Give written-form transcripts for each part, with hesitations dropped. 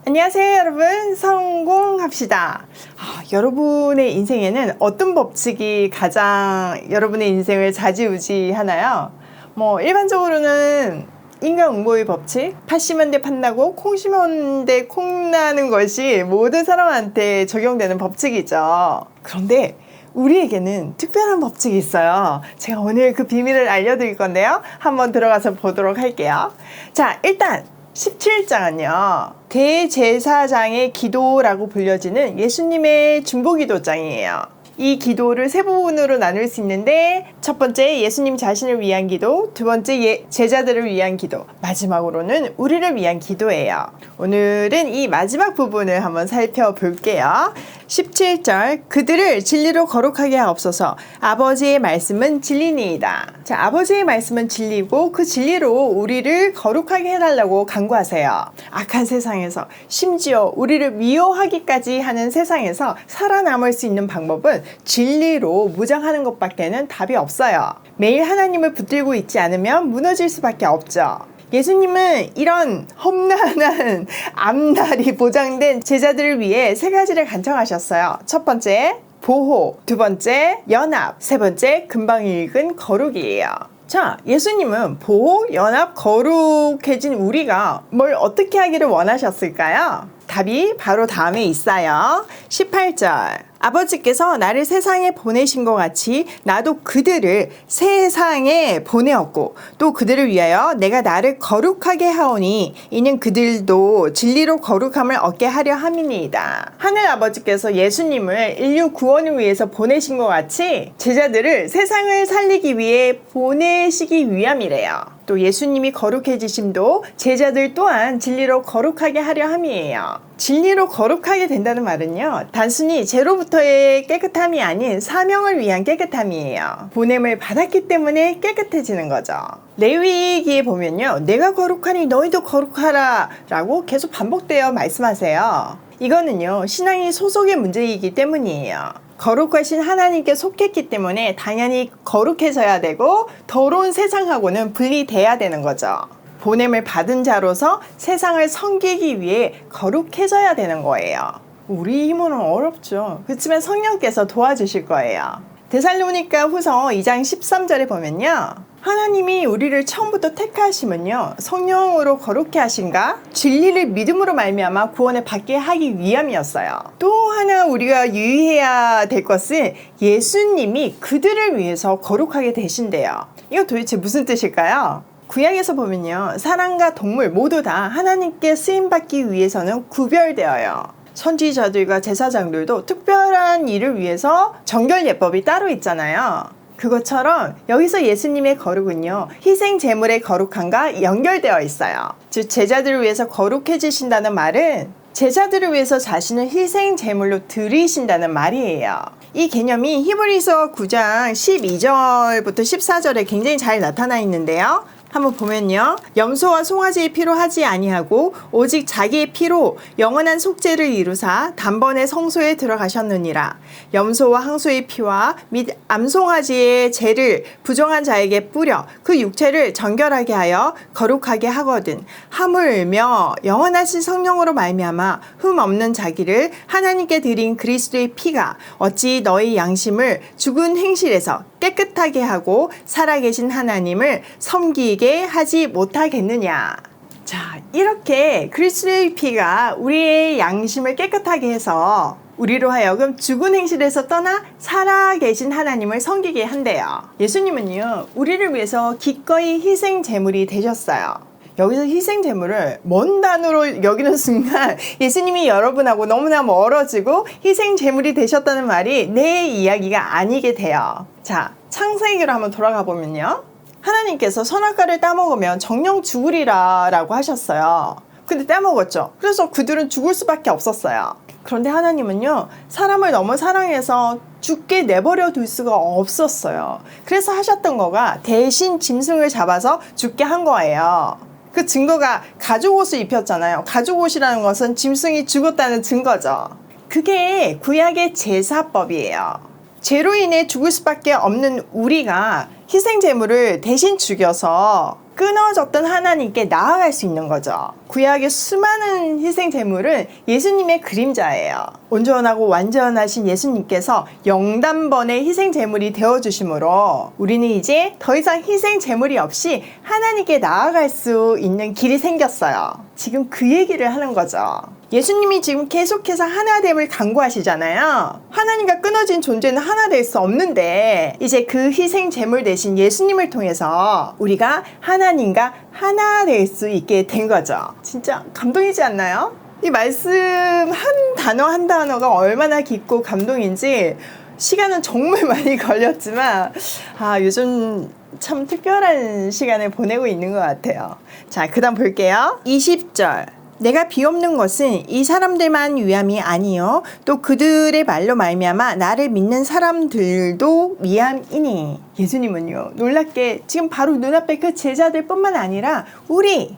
안녕하세요 여러분, 성공합시다. 여러분의 인생에는 어떤 법칙이 가장 여러분의 인생을 좌지우지하나요? 일반적으로는 인과응보의 법칙, 팥 심은 데 팥나고 콩 심은 데 콩나는 것이 모든 사람한테 적용되는 법칙이죠. 그런데 우리에게는 특별한 법칙이 있어요. 제가 오늘 그 비밀을 알려드릴 건데요. 한번 들어가서 보도록 할게요. 자, 일단 17장은요, 대제사장의 기도라고 불려지는 예수님의 중보기도장이에요. 이 기도를 세 부분으로 나눌 수 있는데, 첫 번째 예수님 자신을 위한 기도, 두 번째 제자들을 위한 기도, 마지막으로는 우리를 위한 기도예요. 오늘은 이 마지막 부분을 한번 살펴볼게요. 17절, 그들을 진리로 거룩하게 하옵소서. 아버지의 말씀은 진리니이다. 자, 아버지의 말씀은 진리고 그 진리로 우리를 거룩하게 해달라고 간구하세요. 악한 세상에서, 심지어 우리를 미워하기까지 하는 세상에서 살아남을 수 있는 방법은 진리로 무장하는 것밖에는 답이 없어요. 매일 하나님을 붙들고 있지 않으면 무너질 수밖에 없죠. 예수님은 이런 험난한 앞날이 보장된 제자들을 위해 세 가지를 간청하셨어요. 첫 번째, 보호. 두 번째, 연합. 세 번째, 금방 읽은 거룩이에요. 자, 예수님은 보호, 연합, 거룩해진 우리가 뭘 어떻게 하기를 원하셨을까요? 답이 바로 다음에 있어요. 18절. 아버지께서 나를 세상에 보내신 것 같이 나도 그들을 세상에 보내었고 또 그들을 위하여 내가 나를 거룩하게 하오니 이는 그들도 진리로 거룩함을 얻게 하려 함이니이다. 하늘 아버지께서 예수님을 인류 구원을 위해서 보내신 것 같이 제자들을 세상을 살리기 위해 보내시기 위함이래요. 또 예수님이 거룩해지심도 제자들 또한 진리로 거룩하게 하려 함이에요. 진리로 거룩하게 된다는 말은요, 단순히 죄로부터의 깨끗함이 아닌 사명을 위한 깨끗함이에요. 보냄을 받았기 때문에 깨끗해지는 거죠. 레위기에 보면요, 내가 거룩하니 너희도 거룩하라 라고 계속 반복되어 말씀하세요. 이거는요, 신앙이 소속의 문제이기 때문이에요. 거룩하신 하나님께 속했기 때문에 당연히 거룩해져야 되고 더러운 세상하고는 분리돼야 되는 거죠. 보냄을 받은 자로서 세상을 섬기기 위해 거룩해져야 되는 거예요. 우리 힘으로는 어렵죠. 그렇지만 성령께서 도와주실 거예요. 데살로니가 후서 2장 13절에 보면요, 하나님이 우리를 처음부터 택하심은요, 성령으로 거룩해 하신가? 진리를 믿음으로 말미암아 구원을 받게 하기 위함이었어요. 또 하나 우리가 유의해야 될 것은 예수님이 그들을 위해서 거룩하게 되신대요. 이거 도대체 무슨 뜻일까요? 구약에서 보면요, 사람과 동물 모두 다 하나님께 쓰임받기 위해서는 구별되어요. 선지자들과 제사장들도 특별한 일을 위해서 정결 예법이 따로 있잖아요. 그것처럼 여기서 예수님의 거룩은요, 희생 제물의 거룩함과 연결되어 있어요. 즉 제자들을 위해서 거룩해지신다는 말은 제자들을 위해서 자신을 희생 제물로 드리신다는 말이에요. 이 개념이 히브리서 9장 12절부터 14절에 굉장히 잘 나타나 있는데요. 한번 보면요, 염소와 송아지의 피로 하지 아니하고 오직 자기의 피로 영원한 속죄를 이루사 단번에 성소에 들어가셨느니라. 염소와 항소의 피와 및 암송아지의 죄를 부정한 자에게 뿌려 그 육체를 정결하게 하여 거룩하게 하거든. 하물며 영원하신 성령으로 말미암아 흠 없는 자기를 하나님께 드린 그리스도의 피가 어찌 너희 양심을 죽은 행실에서 깨끗하게 하고 살아계신 하나님을 섬기게 하지 못하겠느냐. 자, 이렇게 그리스도의 피가 우리의 양심을 깨끗하게 해서 우리로 하여금 죽은 행실에서 떠나 살아계신 하나님을 섬기게 한대요. 예수님은요, 우리를 위해서 기꺼이 희생 제물이 되셨어요. 여기서 희생 제물을 먼 단어로 여기는 순간 예수님이 여러분하고 너무나 멀어지고 희생 제물이 되셨다는 말이 내 이야기가 아니게 돼요. 자, 창세기로 한번 돌아가 보면요, 하나님께서 선악과를 따먹으면 정령 죽으리라 라고 하셨어요. 근데 따먹었죠. 그래서 그들은 죽을 수밖에 없었어요. 그런데 하나님은요, 사람을 너무 사랑해서 죽게 내버려 둘 수가 없었어요. 그래서 하셨던 거가 대신 짐승을 잡아서 죽게 한 거예요. 그 증거가 가죽옷을 입혔잖아요. 가죽옷이라는 것은 짐승이 죽었다는 증거죠. 그게 구약의 제사법이에요. 죄로 인해 죽을 수밖에 없는 우리가 희생 제물을 대신 죽여서 끊어졌던 하나님께 나아갈 수 있는 거죠. 구약의 수많은 희생 제물은 예수님의 그림자예요. 온전하고 완전하신 예수님께서 영단번의 희생 제물이 되어주심으로 우리는 이제 더 이상 희생 제물이 없이 하나님께 나아갈 수 있는 길이 생겼어요. 지금 그 얘기를 하는 거죠. 예수님이 지금 계속해서 하나됨을 강구하시잖아요. 하나님과 끊어진 존재는 하나 될 수 없는데 이제 그 희생 제물 대신 예수님을 통해서 우리가 하나님과 하나 될 수 있게 된 거죠. 진짜 감동이지 않나요? 이 말씀 한 단어 한 단어가 얼마나 깊고 감동인지 시간은 정말 많이 걸렸지만 요즘 참 특별한 시간을 보내고 있는 것 같아요. 자, 그 다음 볼게요. 20절. 내가 비옵는 것은 이 사람들만 위함이 아니요 또 그들의 말로 말미암아 나를 믿는 사람들도 위함이니. 예수님은요 놀랍게 지금 바로 눈앞에 그 제자들 뿐만 아니라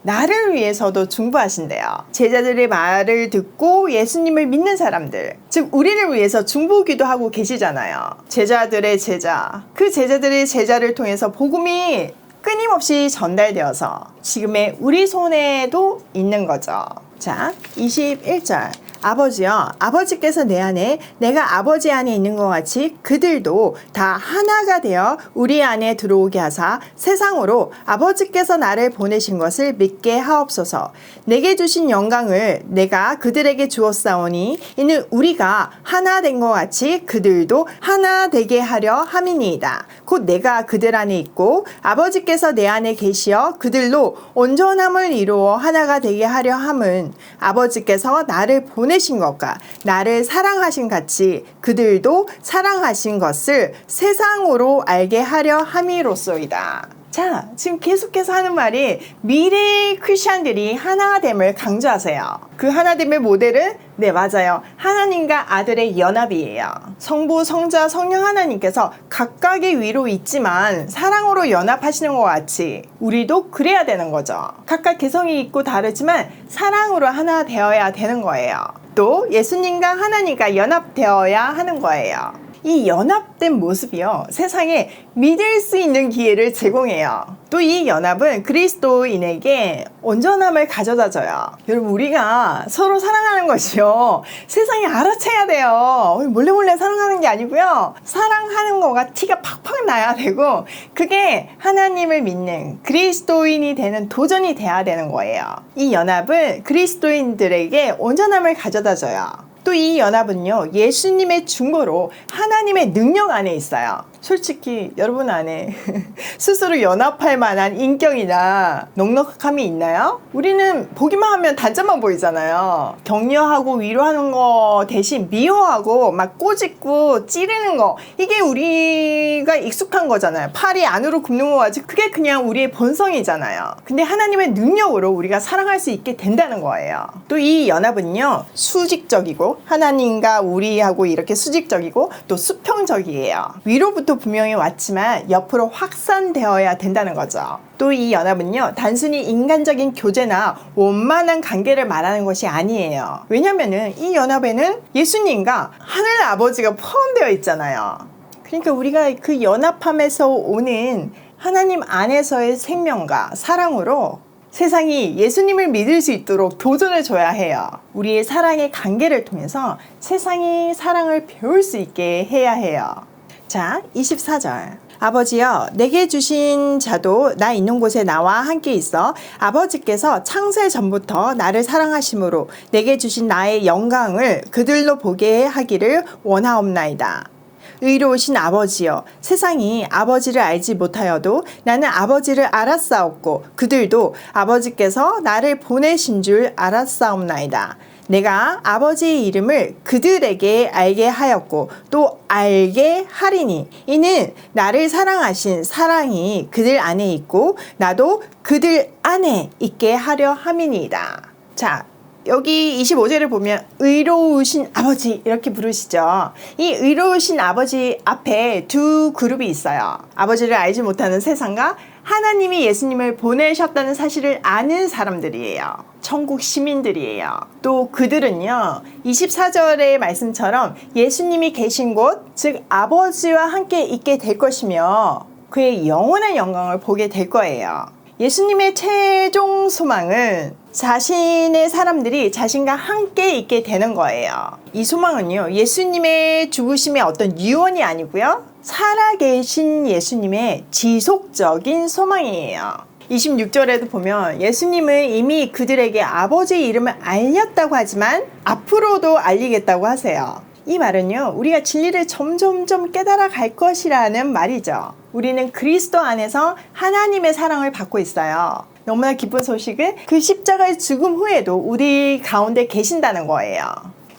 나를 위해서도 중보하신대요. 제자들의 말을 듣고 예수님을 믿는 사람들, 즉 우리를 위해서 중보기도 하고 계시잖아요. 제자들의 제자, 그 제자들의 제자를 통해서 복음이 끊임없이 전달되어서 지금의 우리 손에도 있는 거죠. 자, 21절. 아버지여, 아버지께서 내 안에 내가 아버지 안에 있는 것 같이 그들도 다 하나가 되어 우리 안에 들어오게 하사 세상으로 아버지께서 나를 보내신 것을 믿게 하옵소서. 내게 주신 영광을 내가 그들에게 주었사오니 이는 우리가 하나 된 것 같이 그들도 하나 되게 하려 함이니이다. 곧 내가 그들 안에 있고 아버지께서 내 안에 계시어 그들로 온전함을 이루어 하나가 되게 하려 함은 아버지께서 나를 보내신 것과 나를 사랑하신 같이 그들도 사랑하신 것을 세상으로 알게 하려 함이로소이다. 자, 지금 계속해서 하는 말이 미래의 크리스찬들이 하나됨을 강조하세요. 그 하나됨의 모델은 맞아요. 하나님과 아들의 연합이에요. 성부, 성자, 성령 하나님께서 각각의 위로 있지만 사랑으로 연합하시는 것 같이 우리도 그래야 되는 거죠. 각각 개성이 있고 다르지만 사랑으로 하나 되어야 되는 거예요. 또 예수님과 하나님과 연합되어야 하는 거예요. 이 연합된 모습이요 세상에 믿을 수 있는 기회를 제공해요. 또 이 연합은 그리스도인에게 온전함을 가져다 줘요. 여러분, 우리가 서로 사랑하는 것이요 세상에 알아채야 돼요. 몰래 사랑하는 게 아니고요, 사랑하는 거가 티가 팍팍 나야 되고 그게 하나님을 믿는 그리스도인이 되는 도전이 돼야 되는 거예요. 이 연합은 그리스도인들에게 온전함을 가져다 줘요. 또 이 연합은요 예수님의 중보로 하나님의 능력 안에 있어요. 솔직히 여러분 안에 스스로 연합할 만한 인격이나 넉넉함이 있나요? 우리는 보기만 하면 단점만 보이잖아요. 격려하고 위로하는 거 대신 미워하고 막 꼬집고 찌르는 거, 이게 우리가 익숙한 거잖아요. 팔이 안으로 굽는 거 같이 그게 그냥 우리의 본성이잖아요. 근데 하나님의 능력으로 우리가 사랑할 수 있게 된다는 거예요. 또 이 연합은요 수직적이고, 하나님과 우리하고 이렇게 수직적이고 또 수평적이에요. 위로부터 분명히 왔지만 옆으로 확산되어야 된다는 거죠. 또 이 연합은요 단순히 인간적인 교제나 원만한 관계를 말하는 것이 아니에요. 왜냐면은 이 연합에는 예수님과 하늘 아버지가 포함되어 있잖아요. 그러니까 우리가 그 연합함에서 오는 하나님 안에서의 생명과 사랑으로 세상이 예수님을 믿을 수 있도록 도전을 줘야 해요. 우리의 사랑의 관계를 통해서 세상이 사랑을 배울 수 있게 해야 해요. 자, 24절. 아버지여, 내게 주신 자도 나 있는 곳에 나와 함께 있어 아버지께서 창세 전부터 나를 사랑하심으로 내게 주신 나의 영광을 그들로 보게 하기를 원하옵나이다. 의로우신 아버지여, 세상이 아버지를 알지 못하여도 나는 아버지를 알았사옵고 그들도 아버지께서 나를 보내신 줄 알았사옵나이다. 내가 아버지의 이름을 그들에게 알게 하였고 또 알게 하리니 이는 나를 사랑하신 사랑이 그들 안에 있고 나도 그들 안에 있게 하려 함이니이다. 자, 여기 25절을 보면 의로우신 아버지 이렇게 부르시죠. 이 의로우신 아버지 앞에 두 그룹이 있어요. 아버지를 알지 못하는 세상과 하나님이 예수님을 보내셨다는 사실을 아는 사람들이에요. 천국 시민들이에요. 또 그들은요 24절의 말씀처럼 예수님이 계신 곳, 즉 아버지와 함께 있게 될 것이며 그의 영원한 영광을 보게 될 거예요. 예수님의 최종 소망은 자신의 사람들이 자신과 함께 있게 되는 거예요. 이 소망은요, 예수님의 죽으심의 어떤 유언이 아니고요, 살아계신 예수님의 지속적인 소망이에요. 26절에도 보면 예수님은 이미 그들에게 아버지의 이름을 알렸다고 하지만 앞으로도 알리겠다고 하세요. 이 말은요, 우리가 진리를 점점점 깨달아 갈 것이라는 말이죠. 우리는 그리스도 안에서 하나님의 사랑을 받고 있어요. 너무나 기쁜 소식은 그 십자가의 죽음 후에도 우리 가운데 계신다는 거예요.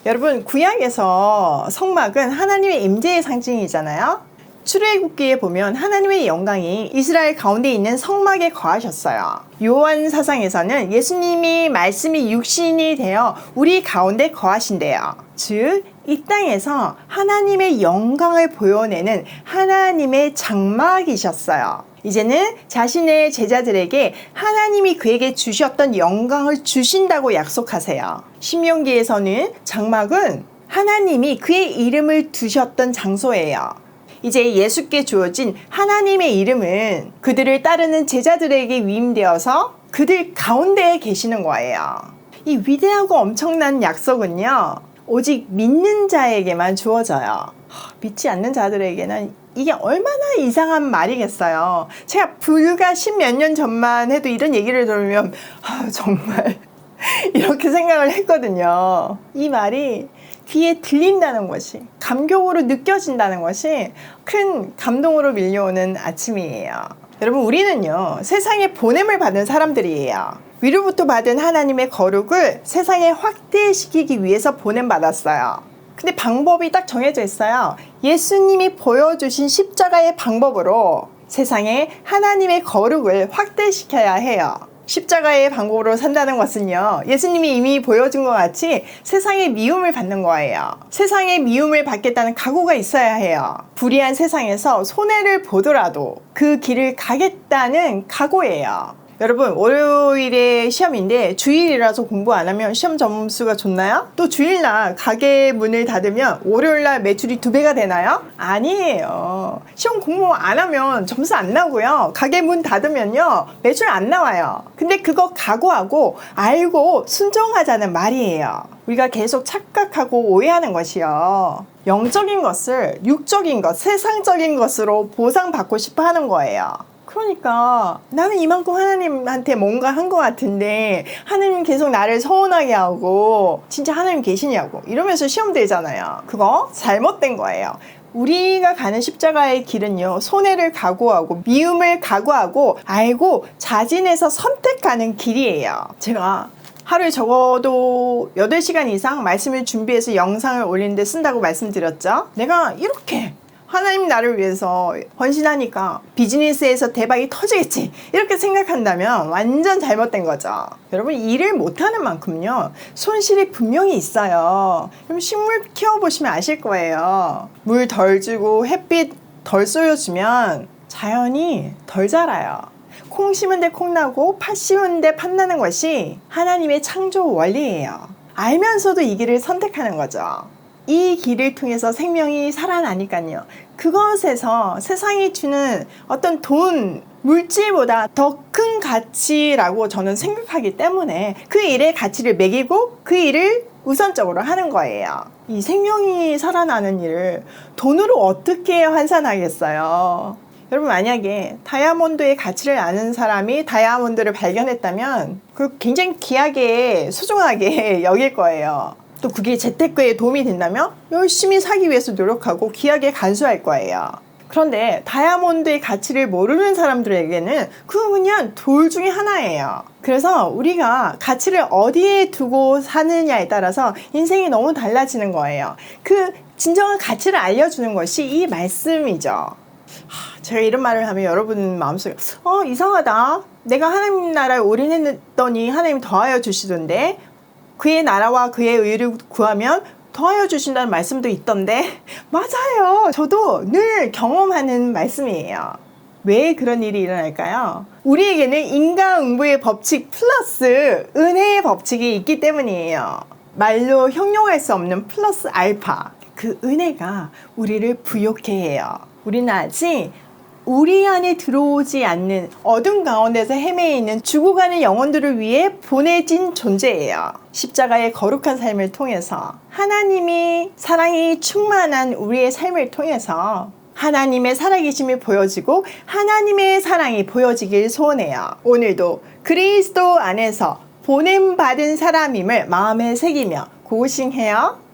여러분, 구약에서 성막은 하나님의 임재의 상징이잖아요. 출애굽기에 보면 하나님의 영광이 이스라엘 가운데 있는 성막에 거하셨어요. 요한 사상에서는 예수님이 말씀이 육신이 되어 우리 가운데 거하신대요. 즉, 이 땅에서 하나님의 영광을 보여내는 하나님의 장막이셨어요. 이제는 자신의 제자들에게 하나님이 그에게 주셨던 영광을 주신다고 약속하세요. 신명기에서는 장막은 하나님이 그의 이름을 두셨던 장소예요. 이제 예수께 주어진 하나님의 이름은 그들을 따르는 제자들에게 위임되어서 그들 가운데에 계시는 거예요. 이 위대하고 엄청난 약속은요, 오직 믿는 자에게만 주어져요. 믿지 않는 자들에게는 이게 얼마나 이상한 말이겠어요. 제가 불과 10몇 년 전만 해도 이런 얘기를 들으면 정말 이렇게 생각을 했거든요. 이 말이 귀에 들린다는 것이, 감격으로 느껴진다는 것이 큰 감동으로 밀려오는 아침이에요. 여러분, 우리는요, 세상에 보냄을 받은 사람들이에요. 위로부터 받은 하나님의 거룩을 세상에 확대시키기 위해서 보냄받았어요. 근데 방법이 딱 정해져 있어요. 예수님이 보여주신 십자가의 방법으로 세상에 하나님의 거룩을 확대시켜야 해요. 십자가의 방법으로 산다는 것은요, 예수님이 이미 보여준 것 같이 세상의 미움을 받는 거예요. 세상의 미움을 받겠다는 각오가 있어야 해요. 불의한 세상에서 손해를 보더라도 그 길을 가겠다는 각오예요. 여러분, 월요일에 시험인데 주일이라서 공부 안 하면 시험 점수가 좋나요? 또 주일날 가게 문을 닫으면 월요일날 매출이 2배가 되나요? 아니에요. 시험 공부 안 하면 점수 안 나고요. 가게 문 닫으면요, 매출 안 나와요. 근데 그거 각오하고 알고 순종하자는 말이에요. 우리가 계속 착각하고 오해하는 것이요, 영적인 것을 육적인 것, 세상적인 것으로 보상받고 싶어 하는 거예요. 그러니까 나는 이만큼 하나님한테 뭔가 한 것 같은데 하나님 계속 나를 서운하게 하고 진짜 하나님 계시냐고 이러면서 시험 들잖아요. 그거 잘못된 거예요. 우리가 가는 십자가의 길은요, 손해를 각오하고 미움을 각오하고 알고 자진해서 선택하는 길이에요. 제가 하루에 적어도 8시간 이상 말씀을 준비해서 영상을 올리는데 쓴다고 말씀드렸죠. 내가 이렇게 하나님 나를 위해서 헌신하니까 비즈니스에서 대박이 터지겠지 이렇게 생각한다면 완전 잘못된 거죠. 여러분, 일을 못하는 만큼요, 손실이 분명히 있어요. 그럼 식물 키워보시면 아실 거예요. 물 덜 주고 햇빛 덜 쏘여주면 자연이 덜 자라요. 콩 심은 데 콩 나고 팥 심은 데 팥 나는 것이 하나님의 창조 원리예요. 알면서도 이 길을 선택하는 거죠. 이 길을 통해서 생명이 살아나니까요, 그것에서 세상이 주는 어떤 돈, 물질보다 더 큰 가치라고 저는 생각하기 때문에 그 일의 가치를 매기고 그 일을 우선적으로 하는 거예요. 이 생명이 살아나는 일을 돈으로 어떻게 환산하겠어요? 여러분, 만약에 다이아몬드의 가치를 아는 사람이 다이아몬드를 발견했다면 그걸 굉장히 귀하게 소중하게 여길 거예요. 또 그게 재테크에 도움이 된다면 열심히 사기 위해서 노력하고 귀하게 간수할 거예요. 그런데 다이아몬드의 가치를 모르는 사람들에게는 그건 그냥 돌 중에 하나예요. 그래서 우리가 가치를 어디에 두고 사느냐에 따라서 인생이 너무 달라지는 거예요. 그 진정한 가치를 알려주는 것이 이 말씀이죠. 제가 이런 말을 하면 여러분 마음속에 이상하다. 내가 하나님 나라에 올인했더니 하나님 더하여 주시던데, 그의 나라와 그의 의를 구하면 더하여 주신다는 말씀도 있던데, 맞아요. 저도 늘 경험하는 말씀이에요. 왜 그런 일이 일어날까요? 우리에게는 인과응보의 법칙 플러스 은혜의 법칙이 있기 때문이에요. 말로 형용할 수 없는 플러스 알파, 그 은혜가 우리를 부욕해 해요. 우리는 아직 우리 안에 들어오지 않는 어둠 가운데서 헤매어 있는 죽어가는 영혼들을 위해 보내진 존재예요. 십자가의 거룩한 삶을 통해서 하나님이 사랑이 충만한 우리의 삶을 통해서 하나님의 살아계심이 보여지고 하나님의 사랑이 보여지길 소원해요. 오늘도 그리스도 안에서 보냄받은 사람임을 마음에 새기며 고고싱해요.